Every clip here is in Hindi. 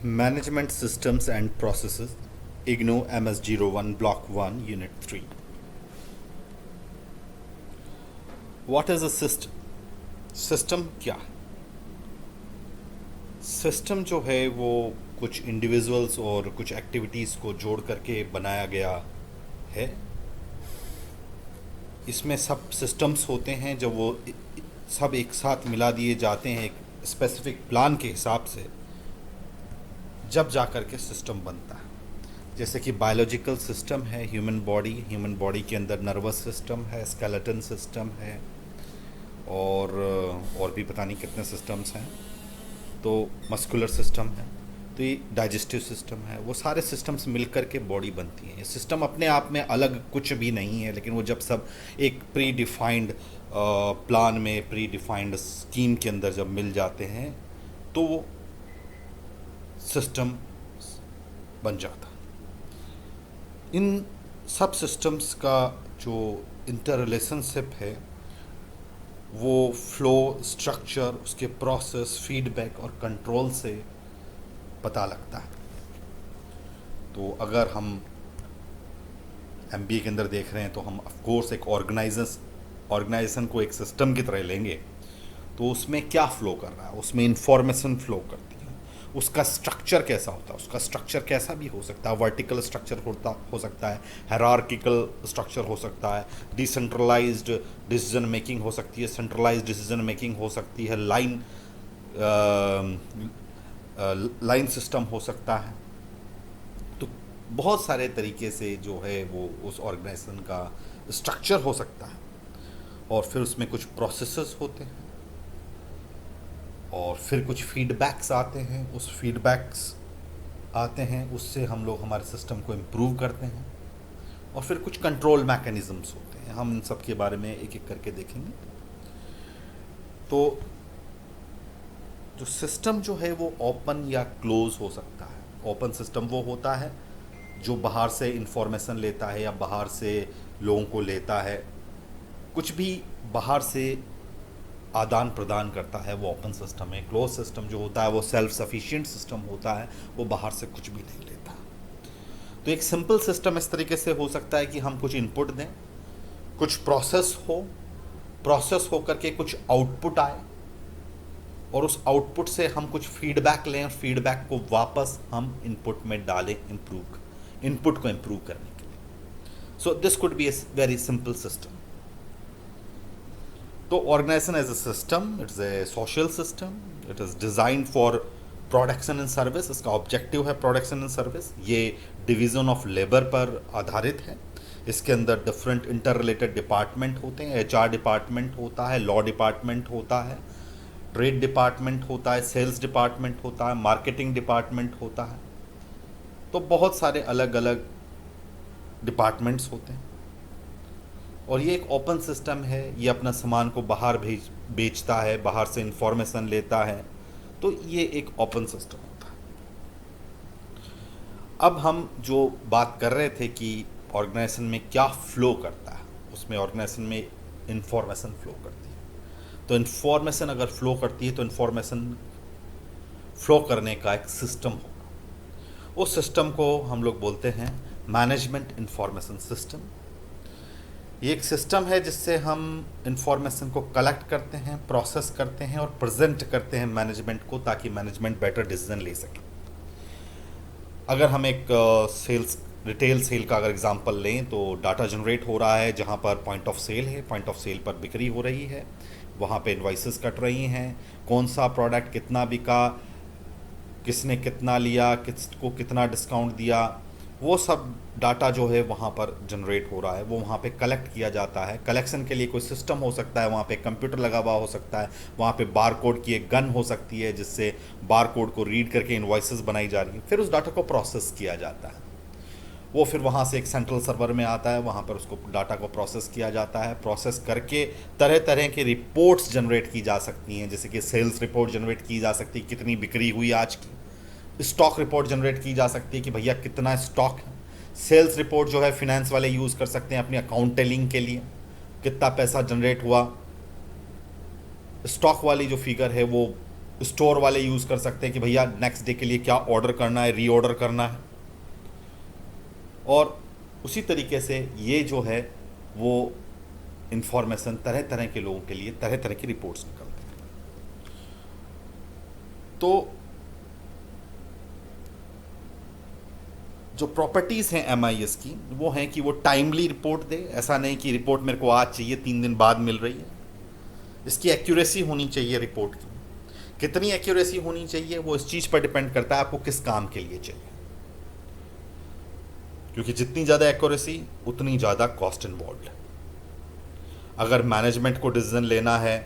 Management Systems and Processes, IGNOU MS01 Block 1 Unit 3. What is a system? System क्या है? सिस्टम जो है वो कुछ इंडिविजुअल्स और कुछ एक्टिविटीज़ को जोड़ करके बनाया गया है। इसमें सब सिस्टम्स होते हैं जब वो सब एक साथ मिला दिए जाते हैं एक स्पेसिफिक प्लान के हिसाब से, जब जा कर के सिस्टम बनता है। जैसे कि बायोलॉजिकल सिस्टम है, ह्यूमन बॉडी के अंदर नर्वस सिस्टम है, स्केलेटन सिस्टम है और भी पता नहीं कितने सिस्टम्स हैं। तो मस्कुलर सिस्टम है, तो ये डाइजेस्टिव सिस्टम है। वो सारे सिस्टम्स मिलकर के बॉडी बनती है। ये सिस्टम अपने आप में अलग कुछ भी नहीं है, लेकिन वो जब सब एक प्री डिफाइंड प्लान में, प्री डिफाइंड स्कीम के अंदर जब मिल जाते हैं तो वो सिस्टम बन जाता है। इन सब सिस्टम्स का जो इंटर रिलेशनशिप है वो फ्लो, स्ट्रक्चर, उसके प्रोसेस, फीडबैक और कंट्रोल से पता लगता है। तो अगर हम एमबीए के अंदर देख रहे हैं तो हम ऑफ कोर्स एक ऑर्गेनाइजेशन को एक सिस्टम की तरह लेंगे। तो उसमें क्या फ्लो कर रहा है? उसमें इंफॉर्मेशन फ्लो करती है। उसका स्ट्रक्चर कैसा होता है? उसका स्ट्रक्चर कैसा भी हो सकता है। वर्टिकल स्ट्रक्चर हो सकता है, हायरार्किकल स्ट्रक्चर हो सकता है, डिसेंट्रलाइज्ड डिसीजन मेकिंग हो सकती है, सेंट्रलाइज्ड डिसीजन मेकिंग हो सकती है, लाइन सिस्टम हो सकता है। तो बहुत सारे तरीके से जो है वो उस ऑर्गेनाइजेशन का स्ट्रक्चर हो सकता है। और फिर उसमें कुछ प्रोसेसेस होते हैं और फिर कुछ फीडबैक्स आते हैं। उस फीडबैक्स आते हैं, उससे हम लोग हमारे सिस्टम को इम्प्रूव करते हैं। और फिर कुछ कंट्रोल मैकेनिज़म्स होते हैं। हम इन सब के बारे में एक एक करके देखेंगे। तो जो सिस्टम जो है वो ओपन या क्लोज हो सकता है। ओपन सिस्टम वो होता है जो बाहर से इंफॉर्मेशन लेता है या बाहर से लोगों को लेता है, कुछ भी बाहर से आदान प्रदान करता है, वो ओपन सिस्टम है। क्लोज सिस्टम जो होता है वो सेल्फ सफिशिएंट सिस्टम होता है, वो बाहर से कुछ भी नहीं लेता। तो एक सिंपल सिस्टम इस तरीके से हो सकता है कि हम कुछ इनपुट दें, कुछ प्रोसेस हो करके कुछ आउटपुट आए और उस आउटपुट से हम कुछ फीडबैक लें और फीडबैक को वापस हम इनपुट में डालें इनपुट को इम्प्रूव करने के लिए। So this could be a very simple system. तो organisation as a system, it's a social system, it is designed for production and service. इसका ऑब्जेक्टिव है प्रोडक्शन एंड सर्विस। ये डिवीज़न ऑफ लेबर पर आधारित है। इसके अंदर डिफरेंट इंटर रिलेटेड डिपार्टमेंट होते हैं। एचआर डिपार्टमेंट होता है, लॉ डिपार्टमेंट होता है, ट्रेड डिपार्टमेंट होता है, सेल्स डिपार्टमेंट होता है, मार्केटिंग डिपार्टमेंट होता है। तो बहुत सारे अलग अलग डिपार्टमेंट्स होते हैं। और ये एक ओपन सिस्टम है। ये अपना सामान को बाहर बेचता है, बाहर से इंफॉर्मेशन लेता है। तो ये एक ओपन सिस्टम होता है। अब हम जो बात कर रहे थे कि ऑर्गेनाइजेशन में क्या फ्लो करता है, उसमें ऑर्गेनाइजेशन में इंफॉर्मेशन फ्लो करती है। तो इंफॉर्मेशन अगर फ्लो करती है तो इंफॉर्मेशन फ्लो करने का एक सिस्टम होगा। उस सिस्टम को हम लोग बोलते हैं मैनेजमेंट इंफॉर्मेशन सिस्टम। ये एक सिस्टम है जिससे हम इंफॉर्मेशन को कलेक्ट करते हैं, प्रोसेस करते हैं और प्रेजेंट करते हैं मैनेजमेंट को, ताकि मैनेजमेंट बेटर डिसीजन ले सके। अगर हम एक रिटेल सेल का अगर एग्जांपल लें तो डाटा जनरेट हो रहा है जहाँ पर पॉइंट ऑफ सेल है, पॉइंट ऑफ सेल पर बिक्री हो रही है, वहाँ पे इनवॉइसेस कट रही हैं, कौन सा प्रोडक्ट कितना बिका, किसने कितना लिया, किसको कितना डिस्काउंट दिया, वो सब डाटा जो है वहाँ पर जनरेट हो रहा है। वो वहाँ पे कलेक्ट किया जाता है। कलेक्शन के लिए कोई सिस्टम हो सकता है, वहाँ पे कंप्यूटर लगा हुआ हो सकता है, वहाँ पे बार कोड की एक गन हो सकती है जिससे बार कोड को रीड करके इनवॉइसेस बनाई जा रही है। फिर उस डाटा को प्रोसेस किया जाता है। वो फिर वहाँ से एक सेंट्रल सर्वर में आता है, वहाँ पर उसको डाटा को प्रोसेस किया जाता है। प्रोसेस करके तरह तरह के रिपोर्ट्स जनरेट की जा सकती हैं, जैसे कि सेल्स रिपोर्ट जनरेट की जा सकती है, कितनी बिक्री हुई आज की। स्टॉक रिपोर्ट जनरेट की जा सकती है कि भैया कितना स्टॉक है। सेल्स रिपोर्ट जो है फिनेंस वाले यूज़ कर सकते हैं अपनी अकाउंट टेलिंग के लिए, कितना पैसा जनरेट हुआ। स्टॉक वाली जो फिगर है वो स्टोर वाले यूज़ कर सकते हैं कि भैया नेक्स्ट डे के लिए क्या ऑर्डर करना है, रीऑर्डर करना है। और उसी तरीके से ये जो है वो इंफॉर्मेशन तरह तरह के लोगों के लिए तरह तरह की रिपोर्ट्स निकलती हैं। तो जो प्रॉपर्टीज़ हैं एमआईएस की वो हैं कि वो टाइमली रिपोर्ट दे, ऐसा नहीं कि रिपोर्ट मेरे को आज चाहिए 3 दिन बाद मिल रही है। इसकी एक्यूरेसी होनी चाहिए रिपोर्ट की। कितनी एक्यूरेसी होनी चाहिए वो इस चीज़ पर डिपेंड करता है आपको किस काम के लिए चाहिए, क्योंकि जितनी ज़्यादा एक्यूरेसी उतनी ज़्यादा कॉस्ट इन्वॉल्व है। अगर मैनेजमेंट को डिसीजन लेना है,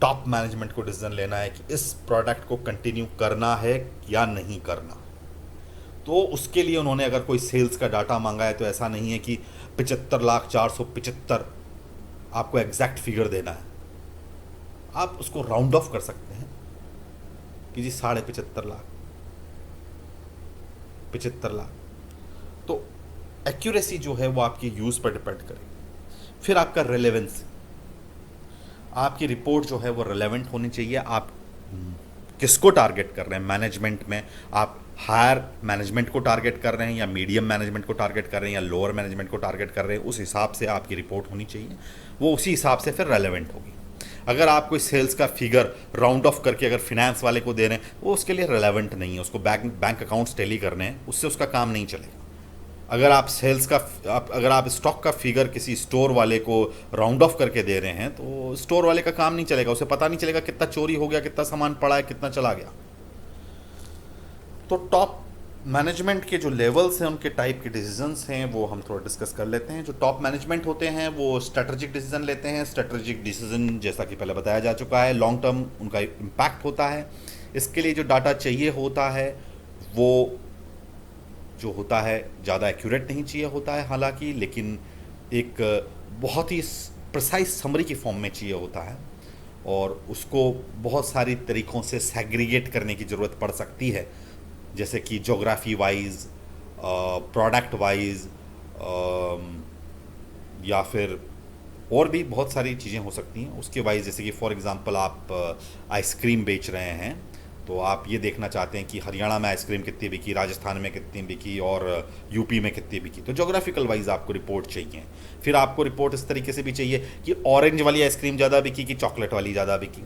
टॉप मैनेजमेंट को डिसीजन लेना है कि इस प्रोडक्ट को कंटिन्यू करना है या नहीं करना, तो उसके लिए उन्होंने अगर कोई सेल्स का डाटा मांगा है तो ऐसा नहीं है कि 75,475 आपको एग्जैक्ट फिगर देना है। आप उसको राउंड ऑफ कर सकते हैं कि जी 75.5 लाख, 75 लाख। तो एक्यूरेसी जो है वो आपकी यूज़ पर डिपेंड करेगी। फिर आपका रेलेवेंसी, आपकी रिपोर्ट जो है वो रेलेवेंट होनी चाहिए। आप किसको टारगेट कर रहे हैं मैनेजमेंट में, आप हायर मैनेजमेंट को टारगेट कर रहे हैं या मीडियम मैनेजमेंट को टारगेट कर रहे हैं या लोअर मैनेजमेंट को टारगेट कर रहे हैं, उस हिसाब से आपकी रिपोर्ट होनी चाहिए। वो उसी हिसाब से फिर रेलेवेंट होगी। अगर आप कोई सेल्स का फिगर राउंड ऑफ करके अगर फिनेंस वाले को दे रहे हैं, वो उसके लिए रेलेवेंट नहीं है। उसको बैंक अकाउंट्स टैली करने हैं, उससे उसका काम नहीं चलेगा। अगर आप अगर आप स्टॉक का फिगर किसी स्टोर वाले को राउंड ऑफ करके दे रहे हैं तो स्टोर वाले का काम नहीं चलेगा। उसे पता नहीं चलेगा कितना चोरी हो गया, कितना सामान पड़ा है, कितना चला गया। तो टॉप मैनेजमेंट के जो लेवल्स हैं, उनके टाइप के डिसीजंस हैं, वो हम थोड़ा डिस्कस कर लेते हैं। जो टॉप मैनेजमेंट होते हैं वो स्ट्रेटजिक डिसीजन लेते हैं। स्ट्रेटजिक डिसीजन जैसा कि पहले बताया जा चुका है, लॉन्ग टर्म उनका इम्पैक्ट होता है। इसके लिए जो डाटा चाहिए होता है वो जो होता है ज़्यादा एक्यूरेट नहीं चाहिए होता है हालांकि, लेकिन एक बहुत ही प्रिसाइज समरी की फॉर्म में चाहिए होता है, और उसको बहुत सारी तरीक़ों से सेग्रीगेट करने की ज़रूरत पड़ सकती है, जैसे कि जोग्राफी वाइज, प्रोडक्ट वाइज, या फिर और भी बहुत सारी चीज़ें हो सकती हैं उसके वाइज। जैसे कि फॉर एग्ज़ाम्पल आप आइसक्रीम बेच रहे हैं, तो आप ये देखना चाहते हैं कि हरियाणा में आइसक्रीम कितनी बिकी, राजस्थान में कितनी बिकी और यूपी में कितनी बिकी। तो जोग्राफिकल वाइज आपको रिपोर्ट चाहिए। फिर आपको रिपोर्ट इस तरीके से भी चाहिए कि ऑरेंज वाली आइसक्रीम ज़्यादा बिकी कि चॉकलेट वाली ज़्यादा बिकी।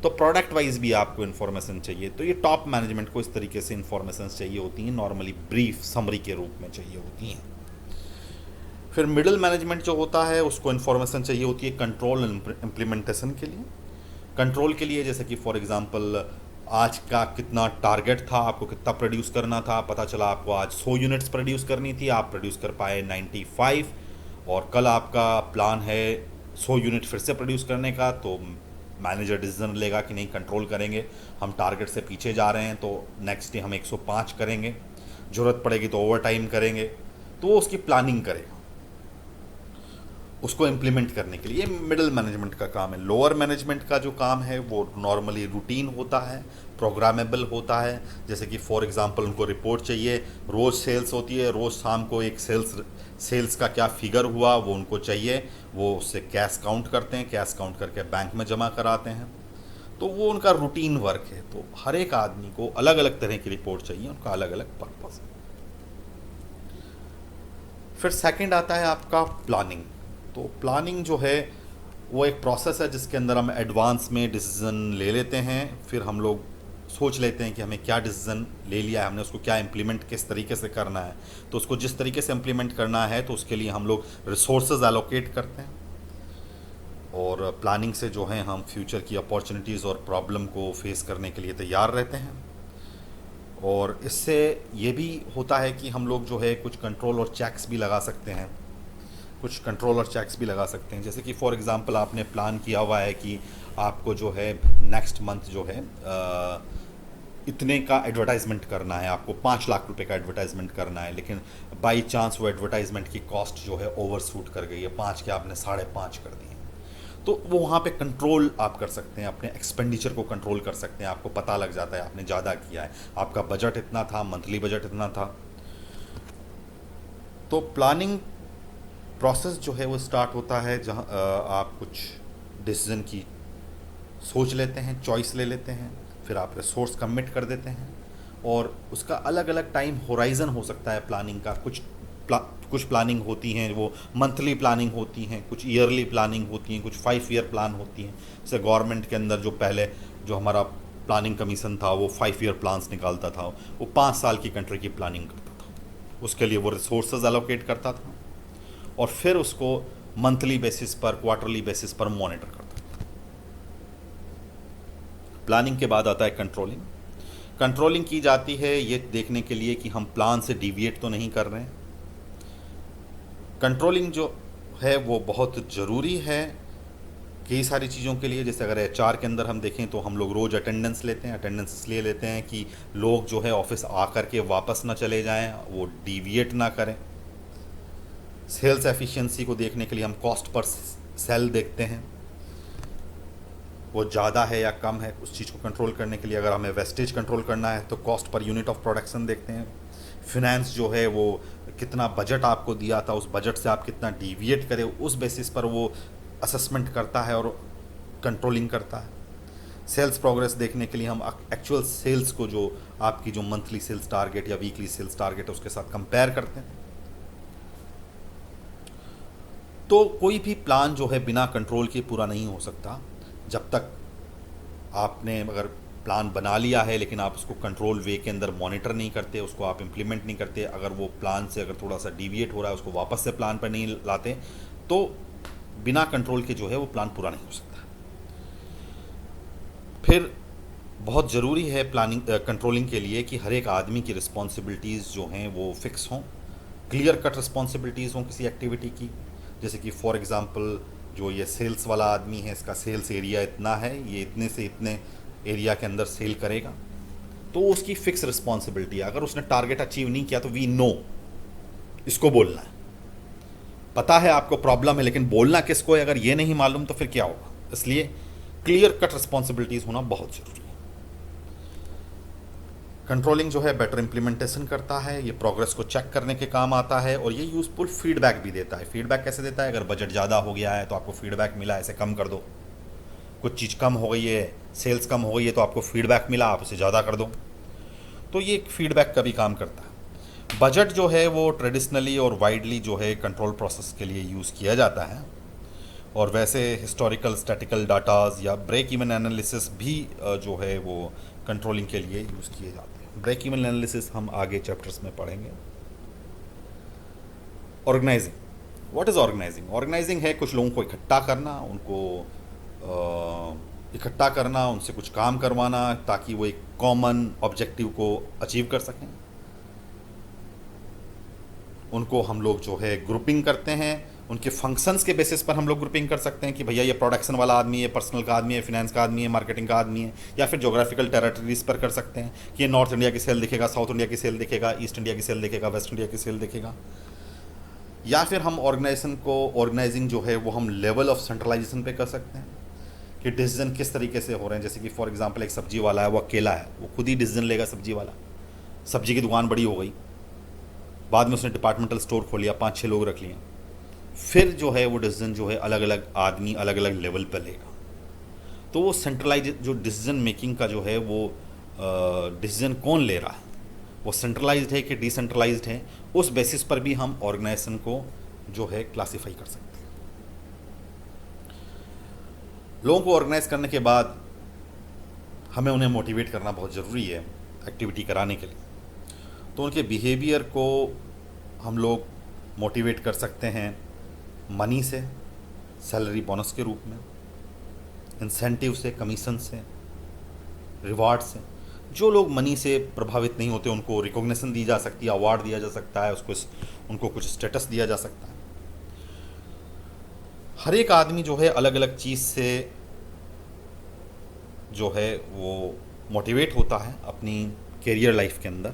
तो प्रोडक्ट वाइज भी आपको इन्फॉर्मेशन चाहिए। तो ये टॉप मैनेजमेंट को इस तरीके से इन्फॉर्मेशन चाहिए होती हैं, नॉर्मली ब्रीफ समरी के रूप में चाहिए होती हैं। फिर मिडिल मैनेजमेंट जो होता है उसको इन्फॉर्मेशन चाहिए होती है कंट्रोल इम्प्लीमेंटेशन के लिए। कंट्रोल के लिए जैसे कि फॉर एग्जांपल आज का कितना टारगेट था, आपको कितना प्रोड्यूस करना था, पता चला आपको आज 100 यूनिट्स प्रोड्यूस करनी थी, आप प्रोड्यूस कर पाए 95, और कल आपका प्लान है 100 यूनिट फिर से प्रोड्यूस करने का। तो मैनेजर डिसीजन लेगा कि नहीं, कंट्रोल करेंगे, हम टारगेट से पीछे जा रहे हैं, तो नेक्स्ट डे हम 105 करेंगे, ज़रूरत पड़ेगी तो ओवर टाइम करेंगे। तो वो उसकी प्लानिंग करेगा उसको इम्प्लीमेंट करने के लिए। मिडिल मैनेजमेंट का काम है। लोअर मैनेजमेंट का जो काम है वो नॉर्मली रूटीन होता है, प्रोग्रामेबल होता है। जैसे कि फॉर एग्जांपल उनको रिपोर्ट चाहिए, रोज़ सेल्स होती है, रोज़ शाम को एक सेल्स का क्या फिगर हुआ वो उनको चाहिए, वो उससे कैश काउंट करते हैं, कैश काउंट करके बैंक में जमा कराते हैं। तो वो उनका रूटीन वर्क है। तो हर एक आदमी को अलग अलग तरह की रिपोर्ट चाहिए, उनका अलग अलग पर्पज़ है। फिर सेकंड आता है आपका प्लानिंग। तो प्लानिंग जो है वो एक प्रोसेस है जिसके अंदर हम एडवांस में डिसीज़न ले लेते हैं। फिर हम लोग सोच लेते हैं कि हमें क्या डिसीज़न ले लिया है, हमने उसको क्या इम्प्लीमेंट किस तरीके से करना है। तो उसको जिस तरीके से इम्प्लीमेंट करना है तो उसके लिए हम लोग रिसोर्सेज एलोकेट करते हैं, और प्लानिंग से जो है हम फ्यूचर की अपॉर्चुनिटीज़ और प्रॉब्लम को फेस करने के लिए तैयार रहते हैं। और इससे ये भी होता है कि हम लोग जो है कुछ कंट्रोल और चेक्स भी लगा सकते हैं, जैसे कि फॉर एग्ज़ाम्पल आपने प्लान किया हुआ है कि आपको जो है नेक्स्ट मंथ जो है इतने का एडवर्टाइजमेंट करना है, आपको 5 लाख रुपए का एडवर्टाइजमेंट करना है, लेकिन बाई चांस वो एडवर्टाइजमेंट की कॉस्ट जो है ओवरशूट कर गई है, 5 के आपने 5.5 कर दिए। तो वो वहाँ पे कंट्रोल आप कर सकते हैं, अपने एक्सपेंडिचर को कंट्रोल कर सकते हैं। आपको पता लग जाता है आपने ज़्यादा किया है, आपका बजट इतना था, मंथली बजट इतना था। तो प्लानिंग प्रोसेस जो है वो स्टार्ट होता है जहाँ आप कुछ डिसीजन की सोच लेते हैं, चॉइस ले लेते हैं, फिर आप रिसोर्स कमिट कर देते हैं, और उसका अलग अलग टाइम होराइज़न हो सकता है प्लानिंग का। कुछ प्लानिंग होती हैं वो मंथली प्लानिंग होती हैं, कुछ ईयरली प्लानिंग होती हैं, कुछ 5 ईयर प्लान होती हैं। जैसे गवर्नमेंट के अंदर जो पहले जो हमारा प्लानिंग कमीशन था वो 5 ईयर प्लान्स निकालता था, वो 5 साल की कंट्री की प्लानिंग करता था। उसके लिए वो रिसोर्सेज एलोकेट करता था और फिर उसको मंथली बेसिस पर, क्वार्टरली बेसिस पर मॉनिटर करता था। प्लानिंग के बाद आता है कंट्रोलिंग। कंट्रोलिंग की जाती है ये देखने के लिए कि हम प्लान से डिविएट तो नहीं कर रहे हैं। कंट्रोलिंग जो है वो बहुत ज़रूरी है कई सारी चीज़ों के लिए। जैसे अगर एचआर के अंदर हम देखें तो हम लोग रोज़ अटेंडेंस लेते हैं। अटेंडेंस इसलिए लेते हैं कि लोग जो है ऑफिस आकर के वापस ना चले जाएं, वो डिविएट ना करें। सेल्स एफिशिएंसी को देखने के लिए हम कॉस्ट पर सेल देखते हैं, वो ज़्यादा है या कम है। उस चीज़ को कंट्रोल करने के लिए अगर हमें वेस्टेज कंट्रोल करना है तो cost per unit of production देखते हैं। फिनेंस जो है वो कितना बजट आपको दिया था, उस बजट से आप कितना डिविएट करें, उस बेसिस पर वो असेसमेंट करता है और कंट्रोलिंग करता है। सेल्स प्रोग्रेस देखने के लिए हम एक्चुअल सेल्स को, जो आपकी जो मंथली सेल्स टारगेट या वीकली सेल्स टारगेट है, उसके साथ कंपेयर करते हैं। तो कोई भी प्लान जो है बिना कंट्रोल के पूरा नहीं हो सकता। जब तक आपने अगर प्लान बना लिया है लेकिन आप उसको कंट्रोल वे के अंदर मॉनिटर नहीं करते, उसको आप इम्प्लीमेंट नहीं करते, अगर वो प्लान से अगर थोड़ा सा डिविएट हो रहा है उसको वापस से प्लान पर नहीं लाते, तो बिना कंट्रोल के जो है वो प्लान पूरा नहीं हो सकता। फिर बहुत ज़रूरी है प्लानिंग कंट्रोलिंग के लिए कि हर एक आदमी की रिस्पॉन्सिबिलिटीज़ जो हैं वो फिक्स हों, क्लियर कट रिस्पॉन्सिबिलिटीज़ हों किसी एक्टिविटी की। जैसे कि फॉर एग्ज़ाम्पल जो ये सेल्स वाला आदमी है, इसका सेल्स एरिया इतना है, ये इतने से इतने एरिया के अंदर सेल करेगा, तो उसकी फ़िक्स रिस्पॉन्सिबिलिटी है। अगर उसने टारगेट अचीव नहीं किया तो वी नो, इसको बोलना है। पता है आपको प्रॉब्लम है, लेकिन बोलना किसको है अगर ये नहीं मालूम तो फिर क्या होगा। इसलिए क्लियर कट रिस्पॉन्सिबिलिटीज़ होना बहुत ज़रूरी है। कंट्रोलिंग जो है बेटर इंप्लीमेंटेशन करता है, ये प्रोग्रेस को चेक करने के काम आता है, और ये यूज़फुल फीडबैक भी देता है। फीडबैक कैसे देता है? अगर बजट ज़्यादा हो गया है तो आपको फीडबैक मिला, ऐसे कम कर दो। कुछ चीज़ कम हो गई है, सेल्स कम हो गई है, तो आपको फीडबैक मिला, आप उसे ज़्यादा कर दो। तो ये फीडबैक का भी काम करता है। बजट जो है वो ट्रेडिशनली और वाइडली जो है कंट्रोल प्रोसेस के लिए यूज़ किया जाता है, और वैसे हिस्टोरिकल स्टैटिकल डाटाज या ब्रेक इवन एनालिसिस भी जो है वो कंट्रोलिंग के लिए यूज़ किए जाते हैं। ब्रेक इवन एनालिसिस हम आगे चैप्टर्स में पढ़ेंगे। Organising, what is organising? Organising है कुछ लोगों को इकट्ठा करना, उनको इकट्ठा करना, उनसे कुछ काम करवाना ताकि वो एक कॉमन ऑब्जेक्टिव को अचीव कर सकें। उनको हम लोग जो है ग्रुपिंग करते हैं, उनके फंक्शंस के बेसिस पर हम लोग ग्रुपिंग कर सकते हैं कि भैया ये प्रोडक्शन वाला आदमी है, पर्सनल का आदमी है, फिनेंस का आदमी है, मार्केटिंग का आदमी है, या फिर जोग्राफिकल टेरिटरीज पर कर सकते हैं कि ये नॉर्थ इंडिया की सेल दिखेगा, साउथ इंडिया की सेल दिखेगा, ईस्ट इंडिया की सेल दिखेगा, वेस्ट इंडिया की सेल दिखेगा। या फिर हम ऑर्गेनाइजेशन को, ऑर्गेनाइजिंग जो है वो हम लेवल ऑफ सेंट्रलाइजेशन पे कर सकते हैं कि डिसीजन किस तरीके से हो रहे हैं। जैसे कि फॉर एग्जांपल एक सब्जी वाला है, वो अकेला है, वो खुद ही डिसीजन लेगा सब्जी वाला। सब्जी की दुकान बड़ी हो गई, बाद में उसने डिपार्टमेंटल स्टोर खोल लिया, 5-6 लोग रख लिए, फिर जो है वो डिसीजन जो है अलग अलग आदमी अलग अलग लेवल पर लेगा। तो वो सेंट्रलाइज जो डिसीजन मेकिंग का जो है वो डिसीजन कौन ले रहा है, वो सेंट्रलाइज्ड है कि डिसेंट्रलाइज्ड है, उस बेसिस पर भी हम ऑर्गेनाइजेशन को जो है क्लासीफाई कर सकते हैं। लोगों को ऑर्गेनाइज करने के बाद हमें उन्हें मोटिवेट करना बहुत ज़रूरी है एक्टिविटी कराने के लिए। तो उनके बिहेवियर को हम लोग मोटिवेट कर सकते हैं मनी से, सैलरी बोनस के रूप में, इंसेंटिव से, कमीशन से, रिवार्ड से। जो लोग मनी से प्रभावित नहीं होते उनको रिकॉग्निशन दी जा सकती है, अवार्ड दिया जा सकता है, उनको कुछ स्टेटस दिया जा सकता है। हर एक आदमी जो है अलग अलग चीज़ से जो है वो मोटिवेट होता है अपनी कैरियर लाइफ के अंदर।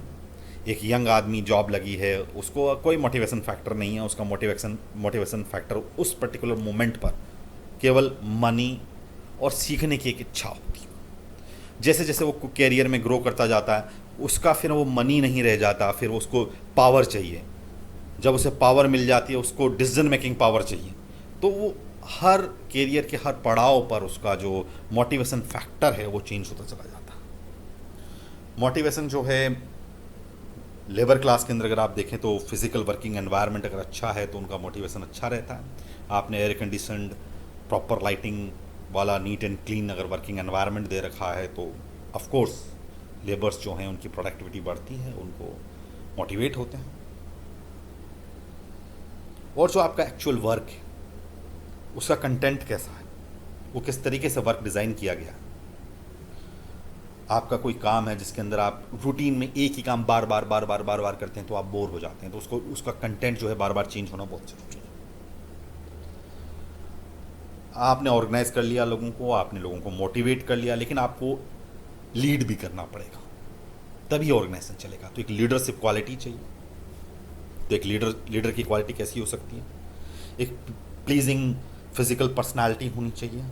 एक यंग आदमी जॉब लगी है, उसको कोई मोटिवेशन फैक्टर नहीं है, उसका मोटिवेशन फैक्टर उस पर्टिकुलर मोमेंट पर केवल मनी और सीखने की एक इच्छा होती है। जैसे जैसे वो कैरियर में ग्रो करता जाता है, उसका फिर वो मनी नहीं रह जाता, फिर उसको पावर चाहिए। जब उसे पावर मिल जाती है, उसको डिसीजन मेकिंग पावर चाहिए। तो वो हर कैरियर के हर पड़ाव पर उसका जो मोटिवेशन फैक्टर है वो चेंज होता चला जाता है। मोटिवेशन जो है लेबर क्लास के अंदर अगर आप देखें तो फिजिकल वर्किंग एनवायरनमेंट अगर अच्छा है तो उनका मोटिवेशन अच्छा रहता है। आपने एयर कंडीशनड प्रॉपर लाइटिंग वाला नीट एंड क्लीन अगर वर्किंग एनवायरनमेंट दे रखा है तो ऑफ कोर्स लेबर्स जो हैं उनकी प्रोडक्टिविटी बढ़ती है, उनको मोटिवेट होते हैं। और जो आपका एक्चुअल वर्क है उसका कंटेंट कैसा है, वो किस तरीके से वर्क डिज़ाइन किया गया है। आपका कोई काम है जिसके अंदर आप रूटीन में एक ही काम बार बार बार बार बार बार करते हैं तो आप बोर हो जाते हैं, तो उसका कंटेंट जो है बार बार चेंज होना बहुत जरूरी है। आपने ऑर्गेनाइज कर लिया लोगों को, आपने लोगों को मोटिवेट कर लिया, लेकिन आपको लीड भी करना पड़ेगा, तभी ऑर्गेनाइजेशन चलेगा। तो एक लीडरशिप क्वालिटी चाहिए। तो एक लीडर की क्वालिटी कैसी हो सकती है? एक प्लीजिंग फिजिकल पर्सनालिटी होनी चाहिए।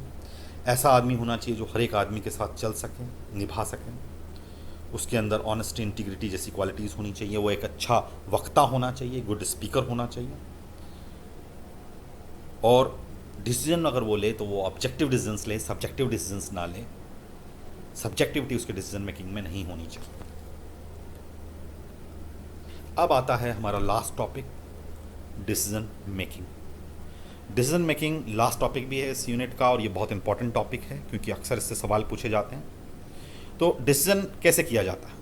ऐसा आदमी होना चाहिए जो हर एक आदमी के साथ चल सके, निभा सके। उसके अंदर ऑनेस्टी, इंटीग्रिटी जैसी क्वालिटीज़ होनी चाहिए। वो एक अच्छा वक्ता होना चाहिए, गुड स्पीकर होना चाहिए। और डिसीजन अगर वो ले तो वो ऑब्जेक्टिव डिसीजंस ले, सब्जेक्टिव डिसीजंस ना ले। सब्जेक्टिविटी उसके डिसीजन मेकिंग में नहीं होनी चाहिए। अब आता है हमारा last topic, decision making. Decision making last topic भी है इस यूनिट का, और ये बहुत इंपॉर्टेंट टॉपिक है क्योंकि अक्सर इससे सवाल पूछे जाते हैं। तो डिसीजन कैसे किया जाता है?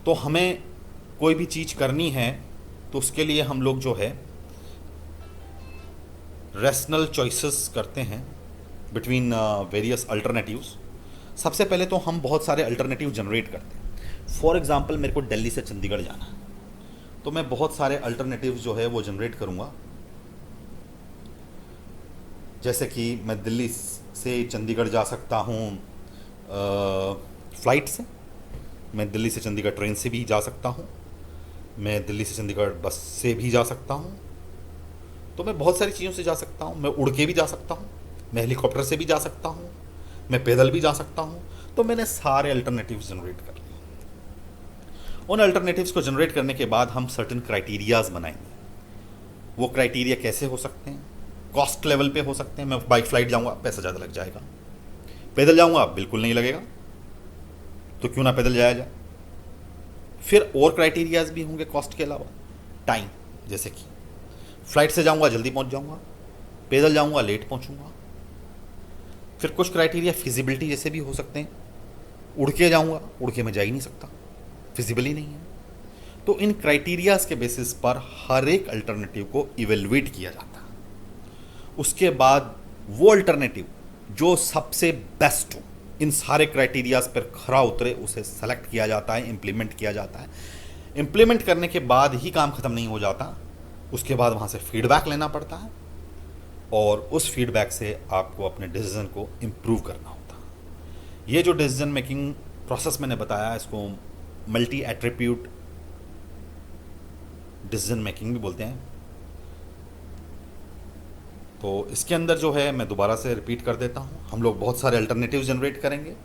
तो हमें कोई भी चीज़ करनी है तो उसके लिए हम लोग जो है रैशनल चॉइसेस करते हैं बिटवीन वेरियस अल्टरनेटिव्स। सबसे पहले तो हम बहुत सारे अल्टरनेटिव जनरेट करते हैं। फॉर एग्जांपल मेरे को दिल्ली से चंडीगढ़ जाना है तो मैं बहुत सारे अल्टरनेटिव्स जो है वो जनरेट करूँगा। जैसे कि मैं दिल्ली से चंडीगढ़ जा सकता हूँ फ़्लाइट से, मैं दिल्ली से चंडीगढ़ ट्रेन से भी जा सकता हूँ, मैं दिल्ली से चंडीगढ़ बस से भी जा सकता हूँ। तो मैं बहुत सारी चीज़ों से जा सकता हूँ। मैं उड़ के भी जा सकता हूँ, मैं हेलीकॉप्टर से भी जा सकता हूँ, मैं पैदल भी जा सकता हूँ। तो मैंने सारे अल्टरनेटिव्स जनरेट कर लिए। उन अल्टरनेटिव्स को जनरेट करने के बाद हम सर्टेन क्राइटेरियाज बनाएंगे। वो क्राइटेरिया कैसे हो सकते हैं? कॉस्ट लेवल पे हो सकते हैं। मैं बाई फ्लाइट जाऊँगा, पैसा ज़्यादा लग जाएगा। पैदल जाऊँगा, बिल्कुल नहीं लगेगा, तो क्यों ना पैदल जाया जाए। फिर और क्राइटेरियाज भी होंगे कॉस्ट के अलावा। टाइम, जैसे कि फ्लाइट से जाऊँगा जल्दी पहुँच जाऊँगा, पैदल जाऊँगा लेट पहुँचूँगा। फिर कुछ क्राइटेरिया फिजिबिलिटी जैसे भी हो सकते हैं। उड़ के जाऊँगा, उड़ के मैं जा ही नहीं सकता, फिजिबल ही नहीं है। तो इन क्राइटेरियाज के बेसिस पर हर एक अल्टरनेटिव को इवेलुएट किया जाता है। उसके बाद वो अल्टरनेटिव जो सबसे बेस्ट हो, इन सारे क्राइटेरियाज पर खरा उतरे, उसे सेलेक्ट किया जाता है, इम्प्लीमेंट किया जाता है। इम्प्लीमेंट करने के बाद ही काम ख़त्म नहीं हो जाता, उसके बाद वहाँ से फीडबैक लेना पड़ता है और उस फीडबैक से आपको अपने डिसीजन को इम्प्रूव करना होता है। ये जो डिसीजन मेकिंग प्रोसेस मैंने बताया, इसको मल्टी एट्रीब्यूट डिसीजन मेकिंग भी बोलते हैं। तो इसके अंदर जो है, मैं दोबारा से रिपीट कर देता हूँ, हम लोग बहुत सारे अल्टरनेटिव जनरेट करेंगे।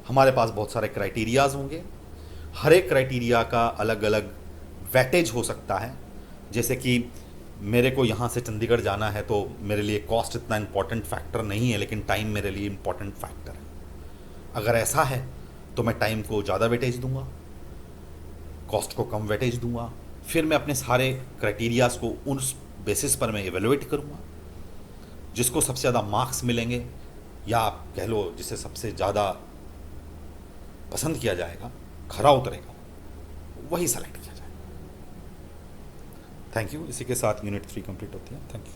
हमारे पास बहुत सारे क्राइटेरियाज होंगे। हर एक क्राइटेरिया का अलग अलग वेटेज हो सकता है। जैसे कि मेरे को यहाँ से चंडीगढ़ जाना है तो मेरे लिए कॉस्ट इतना इम्पॉर्टेंट फैक्टर नहीं है, लेकिन टाइम मेरे लिए इम्पॉर्टेंट फैक्टर है। अगर ऐसा है तो मैं टाइम को ज़्यादा वेटेज दूंगा, कॉस्ट को कम वेटेज दूंगा। फिर मैं अपने सारे क्राइटेरियाज को उस बेसिस पर मैं एवेलुएट करूँगा। जिसको सबसे ज़्यादा मार्क्स मिलेंगे, या आप कह लो जिसे सबसे ज़्यादा पसंद किया जाएगा, खरा उतरेगा, वही सेलेक्ट किया जाएगा। Thank you. इसी के साथ यूनिट 3 कंप्लीट होती है। Thank you.